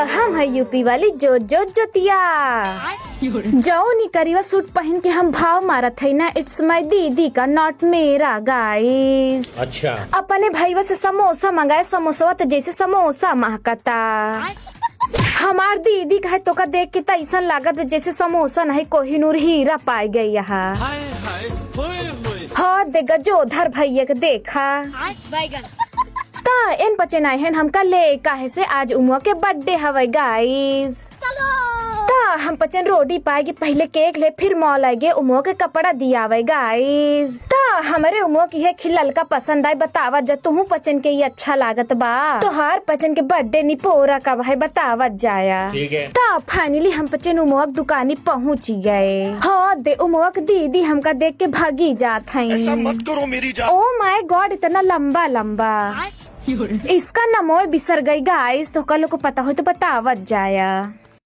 हम है यूपी वाली जो जोतिया। जौनी करीवा सूट पहन के हम भाव मारत है ना, इट्स माय दीदी का नॉट मेरा गाइस। अच्छा। अपने भाईवा से समोसा मंगाए, समोसा तो जैसे समोसा महकता। हमार दीदी का है तो का देख के तैसन लागत जैसे समोसा नहीं कोहिनूर हीरा पाई गई यहाँ। हाँ देगा जोधर भैया के देखा ता इन बचे नहीं है हमका ले काहे से आज उमुआ के बर्थडे हवे गाइस। ता हम पचन रोटी पाएगी, पहले केक ले फिर मॉल आएगे, उमुआ के कपड़ा दियावे गाइस। ता हमारे उमुआ की है खिलल का पसंद आए, बतावत जब तुम पचन के ये अच्छा लागत बा तो हर पचन के बर्थडे नी पोरा कब है बतावत जाया। ठीक है। ता फाइनली हम पचन उमुआ दुकानी पहुँच गए। हाँ दे उमुआ दीदी हमका देख के भागी जात है। ऐसा मत करो मेरी जान। ओ माय गॉड इतना लंबा लंबा इसका नमोय बिसर गई गाइस, तो कल को पता हो तो बतावत जाया।